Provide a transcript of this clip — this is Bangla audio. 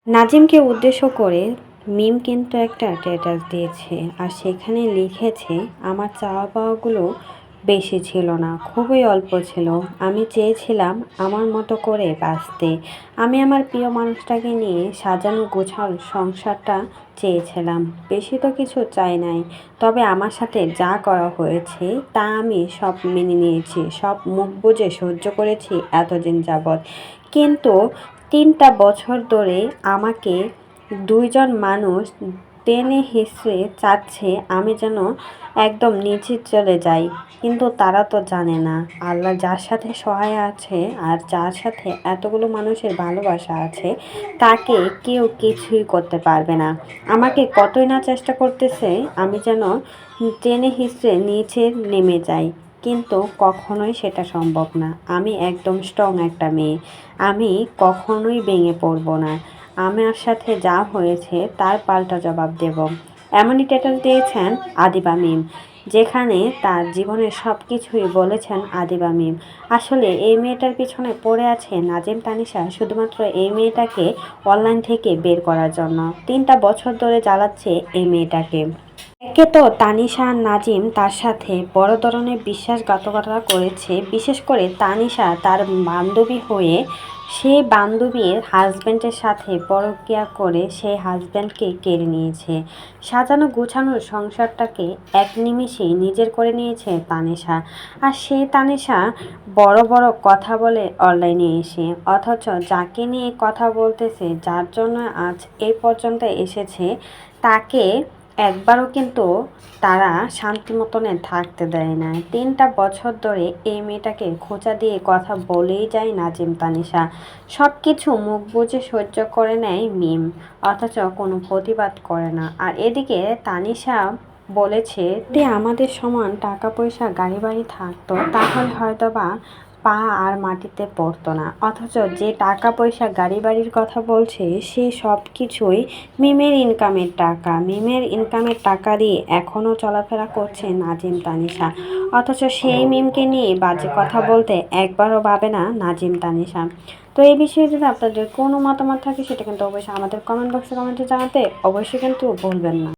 নাজিমকে উদ্দেশ্য করে মিম কিন্তু একটা স্ট্যাটাস দিয়েছে আর সেখানে লিখেছে, আমার চাওয়া পাওয়াগুলো বেশি ছিল না, খুবই অল্প ছিল। আমি চেয়েছিলাম আমার মতো করে বাঁচতে। আমি আমার প্রিয় মানুষটাকে নিয়ে সাজানো গোছানো সংসারটা চেয়েছিলাম। বেশি তো কিছু চাই নাই, তবে আমার সাথে যা করা হয়েছে তা আমি সব মেনে নিয়েছি, সব মুখ বুজে সহ্য করেছি এতদিন যাবৎ। কিন্তু ৩টা বছর ধরে আমাকে দুইজন মানুষ টেনে হিঁচড়ে চাচ্ছে আমি যেন একদম নিচে চলে যাই। কিন্তু তারা তো জানে না আল্লাহ যার সাথে সহায় আছে আর যার সাথে এতগুলো মানুষের ভালোবাসা আছে তাকে কেউ কিছুই করতে পারবে না। আমাকে কতই না চেষ্টা করতেছে আমি যেন টেনে হিঁচড়ে নিচে নেমে যাই, কিন্তু কখনোই সেটা সম্ভব না। আমি একদম স্ট্রং একটা মেয়ে, আমি কখনোই ভেঙে পড়ব না। আমার সাথে যা হয়েছে তার পাল্টা জবাব দেব। এমনই স্ট্যাটাস দিয়েছেন আদিবা মিম, যেখানে তার জীবনের সব কিছুই বলেছেন আদিবা মিম। আসলে এই মেয়েটার পিছনে পড়ে আছে নাজিম তানিশা শুধুমাত্র এই মেয়েটাকে অনলাইন থেকে বের করার জন্য। 3টা বছর ধরে জ্বালাচ্ছে এই মেয়েটাকে। একে তো তানিশা আর নাজিম তার সাথে বড় ধরনের বিশ্বাসঘাতকতা করেছে, বিশেষ করে তানিশা তার বান্ধবী হয়ে সেই বান্ধবীর হাজব্যান্ডের সাথে পরকীয়া করে সেই হাজব্যান্ডকে কেড়ে নিয়েছে। সাজানো গোছানো সংসারটাকে এক নিমেষেই নিজের করে নিয়েছে তানিশা। আর সেই তানিশা বড় বড় কথা বলে অনলাইনে এসে, অথচ যাকে নিয়ে কথা বলতেছে, যার জন্য আজ এই পর্যন্ত এসেছে, তাকে একবারও কিন্তু তারা শান্তি মতনে থাকতে দেয় না। 3টা বছর ধরে এই মেয়েটাকে খোঁচা দিয়ে কথা বলেই যায় নাজিম তানিশা। সব কিছু মুখ বুজে সহ্য করে নেয় মিম, অথচ কোনো প্রতিবাদ করে না। আর এদিকে তানিশা বলেছে, যদি আমাদের সমান টাকা পয়সা গাড়ি বাড়ি থাকতো তাহলে হয়তোবা পা আর মাটিতে পড়তো না। অথচ যে টাকা পয়সা গাড়ি বাড়ির কথা বলছে সে সব কিছুই মিমের ইনকামের টাকা। মিমের ইনকামের টাকা দিয়ে এখনও চলাফেরা করছে নাজিম তানিশা, অথচ সেই মিমকে নিয়ে বাজে কথা বলতে একবারও ভাবে না নাজিম তানিশা। তো এই বিষয়ে যদি আপনাদের কোনো মতামত থাকে সেটা কিন্তু অবশ্যই আমাদের কমেন্ট বক্সে কমেন্টে জানাতে অবশ্যই কিন্তু ভুলবেন না।